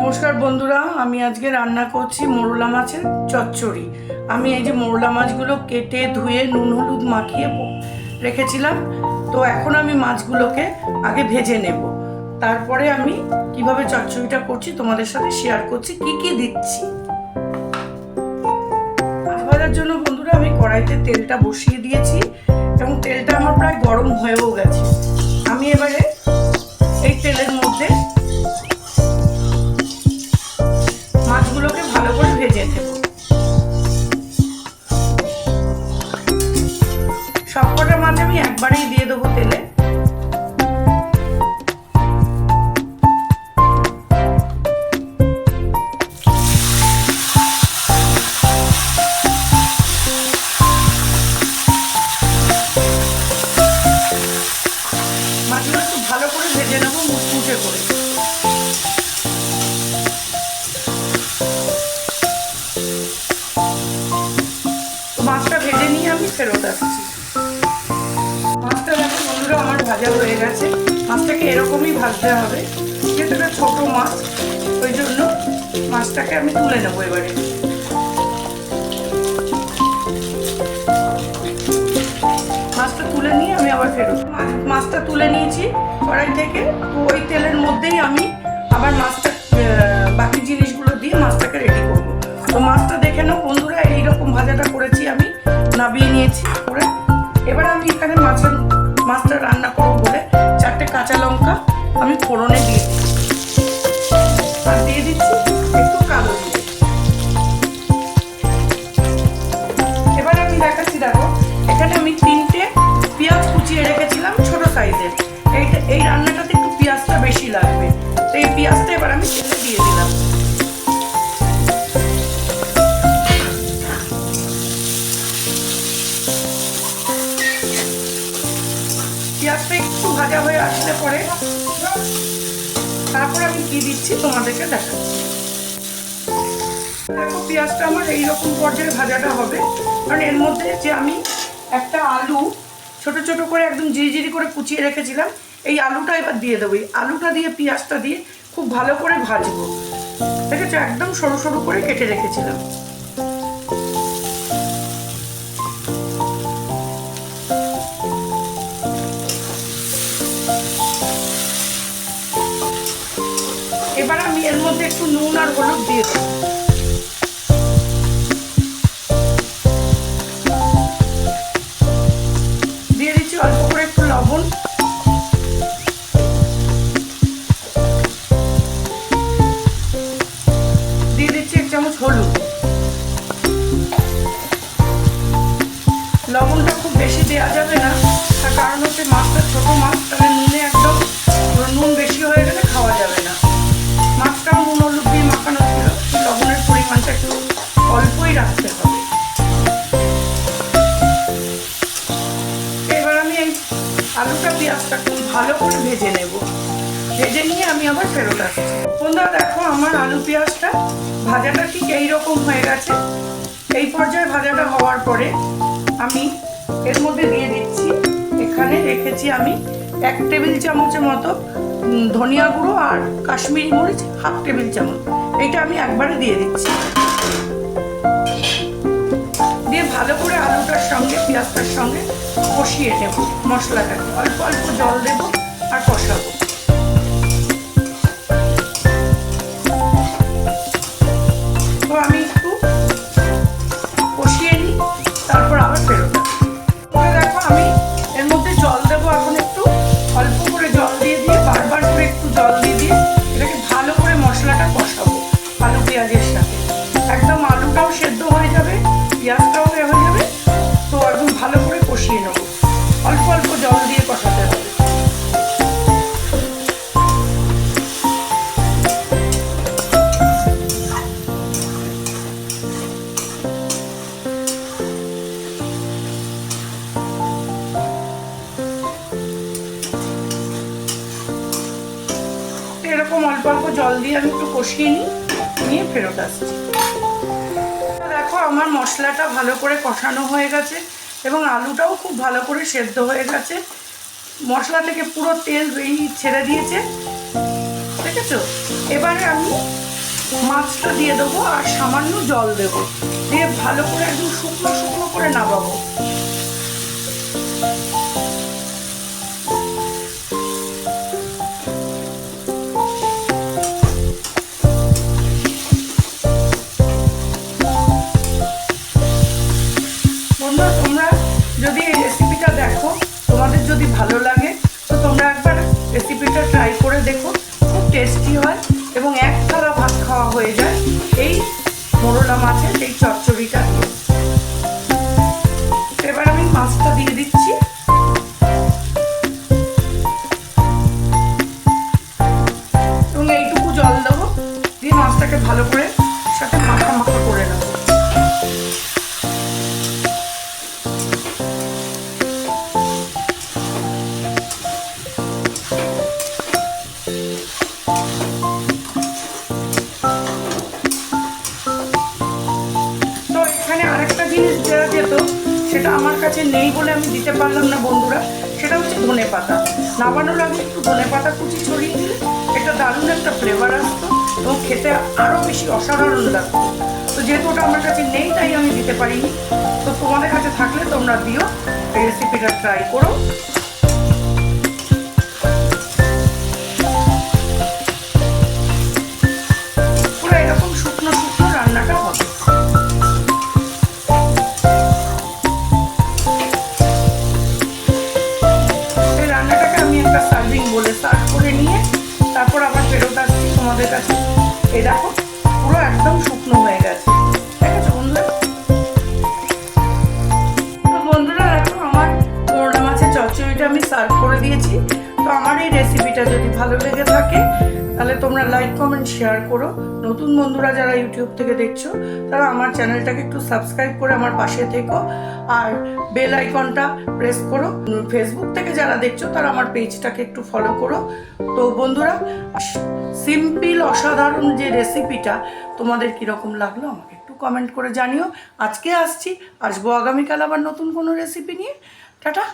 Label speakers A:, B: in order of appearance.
A: নমস্কার বন্ধুরা, আমি আজকে রান্না করছি মোরলা মাছের চচ্চড়ি। আমি এই যে মোরলা মাছগুলো কেটে ধুয়ে নুন হলুদ মাখিয়ে রেখেছিলাম। তো এখন আমি মাছগুলোকে আগে ভেজে নেব, তারপরে আমি কিভাবে চচ্চড়িটা করছি তোমাদের সাথে শেয়ার করছি, কি কি দিচ্ছি। মাছ ভাজার জন্য বন্ধুরা আমি কড়াইতে তেলটা বসিয়ে দিয়েছি এবং তেলটা আমার প্রায় গরম হয়েও গেছে। আমি এবারে এই তেলের মধ্যে মাছগুলোকে ভালো করে ভেজে নেব। সবকটা মাছ আমি একবারেই দিয়ে দেবো তেলে। মাছগুলো একটু ভালো করে ভেজে নেবো মুচমুচে করে। মাছটা ভেজে নিয়ে আমি ফেরত আসছি। মাছটা দেখো বন্ধুরা আমার ভাজা হয়ে গেছে। মাছটাকে এরকমই ভাজতে হবে, যেহেতু এটা ছোটো মাছ, ওই জন্য মাছটাকে আমি তুলে নেবো এবারে। মাছটা তুলে নিয়ে আমি আবার ফেরত। মাছটা তুলে নিয়েছি কড়াই থেকে, তো ওই তেলের মধ্যেই আমি আবার মাছটা বাকি জিনিসগুলো দিয়ে মাছটাকে রেডি করবো। তো মাছটা দেখে নাও বন্ধুরা, এইরকম ভাজাটা করেছি, আমি নাবিয়ে নিয়েছি করে। এবার আমি এখানে মাছটা রান্না করবো বলে 4টে কাঁচা লঙ্কা আমি ফোড়নে দিয়ে দিচ্ছি, আর দিয়ে দিচ্ছি একটু কালো জিরে। এবার আমি দেখাচ্ছি, দেখো এখানে আমি 3টে পেঁয়াজ কুচিয়ে রেখেছিলাম ছোট সাইজের। এই রান্নাটাতে একটু পেঁয়াজটা বেশি লাগবে, তো এই পেঁয়াজটা এবার আমি তেলে দিয়ে দিলাম। পেঁয়াজটা একটু ভাজা হয়ে আসলে পরে তারপর আমি কি দিচ্ছি তোমাদেরকে দেখাচ্ছি। দেখো পেঁয়াজটা আমার এইরকম পর্যায়ে ভাজাটা হবে, কারণ এর মধ্যে যে আমি একটা আলু ছোট ছোট করে একদম জিরি করে কুচিয়ে রেখেছিলাম, এই আলুটা এবার দিয়ে দেবো। এই আলুটা দিয়ে পেঁয়াজটা দিয়ে খুব ভালো করে ভাজবো। ঠিক আছে, একদম সরু সরু করে কেটে রেখেছিলাম। এবার আমি এর মধ্যে একটু নুন আর হলুদ দিয়ে দেবো। দিয়ে দিচ্ছি অল্প করে একটু লবণ। দিয়ে দিচ্ছি 1 চামচ হলুদ। লবণটা খুব বেশি দেওয়া যাবে না, তার কারণ হচ্ছে মাছটা ছোট মাছ, তাহলে নুনে একদম নুন বেশি হয়ে গেলে খাওয়া যাবে না। মাছটাও নুন হলুদ দিয়ে মাখানো ছিল, লবণের পরিমাণটা একটু অল্পই রাখতে হবে। এবার আমি এই আলুটা পেঁয়াজটা খুব ভালো করে ভেজে নেব। ভেজে নিয়ে আমি আবার ফেরত আসছি। বন্ধুরা দেখো আমার আলু পেঁয়াজটা ভাজাটা ঠিক এইরকম হয়ে গেছে। এই পর্যায়ে ভাজাটা হওয়ার পরে আমি এর মধ্যে দিয়ে দিচ্ছি, এখানে রেখেছি আমি 1 টেবিল চামচের মতো ধনিয়া গুঁড়ো আর কাশ্মীরি মরিচ 1/2 টেবিল চামচ। এইটা আমি একবারে দিয়ে দিচ্ছি। দিয়ে ভালো করে আলুটার সঙ্গে পেঁয়াজটার সঙ্গে কষিয়ে নেব মশলাটাকে। অল্প অল্প জল দেবো আর কষাবো। তো আমি একটু কষিয়ে নিই, তারপর আবার ফেরত আসবো। দেখো আমি এর মধ্যে জল দেবো এখন, একটু অল্প করে জল দিয়ে বারবার করে একটু জল দিয়ে এটাকে ভালো করে মশলাটা কষাবো আলু পেঁয়াজের সাথে। একদম আলুটাও সেদ্ধ হয়ে যাবে, পেঁয়াজটাও হয়ে যাবে। তো একদম ভালো করে কষিয়ে নেবো, অল্প অল্প জল দিয়ে কষাতে হবে। এরকম অল্প অল্প জল দিয়ে আমি একটু কষিয়ে নিয়ে ফেরত আসছি। দেখো আমার মশলাটা ভালো করে কষানো হয়ে গেছে এবং আলুটাও খুব ভালো করে সেদ্ধ হয়ে গেছে। মশলা থেকে পুরো তেল ছেড়ে দিয়েছে, দেখেছো? এবারে আমি মাছটা দিয়ে দেবো আর সামান্য জল দেবো, দিয়ে ভালো করে একদম শুকনো শুকনো করে নামাবো। বন্ধুরা, তোমরা যদি এই রেসিপিটা দেখো, তোমাদের যদি ভালো লাগে তো তোমরা একবার রেসিপিটা ট্রাই করে দেখো। খুব টেস্টি হয় এবং এক থালা ভাত খাওয়া হয়ে যায় এই মোরলা মাছের এই চচ্চড়িটা দিয়ে। এবার আমি মাছটা দিয়ে দিচ্ছি। এবং এইটুকু জল দেবো, দিয়ে মাছটাকে ভালো করে সাথে মাখা মাখা করে নেবো। আরেকটা জিনিস দেওয়া যেত, সেটা আমার কাছে নেই বলে আমি দিতে পারলাম না বন্ধুরা, সেটা হচ্ছে ধনেপাতা। নামানোর আগে একটু ধনেপাতা কুচি ছড়িয়ে দিলে এটা দারুণ একটা ফ্লেভার আসতো এবং খেতে আরও বেশি অসাধারণ লাগতো। তো যেহেতু ওটা আমার কাছে নেই তাই আমি দিতে পারিনি। তো তোমাদের কাছে থাকলে তোমরা দিও, এই রেসিপিটা ট্রাই করো। পুরো এরকম শুকনো শুকনো রান্নাটা হবে। সার্ভিং বলে সার্ভ করে নিয়ে তারপর আবার ফেরত আসছি তোমাদের কাছে। এই দেখো পুরো একদম শুকনো হয়ে গেছে, ঠিক আছে বন্ধুরা? তো বন্ধুরা দেখো, আমার মোরলা মাছের চচ্চড়িটা আমি সার্ভ করে দিয়েছি। তো আমার এই রেসিপিটা যদি ভালো লেগে থাকে তাহলে তোমরা লাইক কমেন্ট শেয়ার করো। নতুন বন্ধুরা যারা ইউটিউব থেকে দেখছো তারা আমার চ্যানেলটাকে একটু সাবস্ক্রাইব করে আমার পাশে থেকো আর বেল আইকনটা প্রেস করো। ফেসবুক থেকে যারা দেখছো তারা আমার পেজটাকে একটু ফলো করো। তো বন্ধুরা, সিম্পল অসাধারণ যে রেসিপিটা তোমাদের কীরকম লাগলো আমাকে একটু কমেন্ট করে জানিও। আজকে আসবো আগামীকাল আবার নতুন কোনো রেসিপি নিয়ে। টাটা।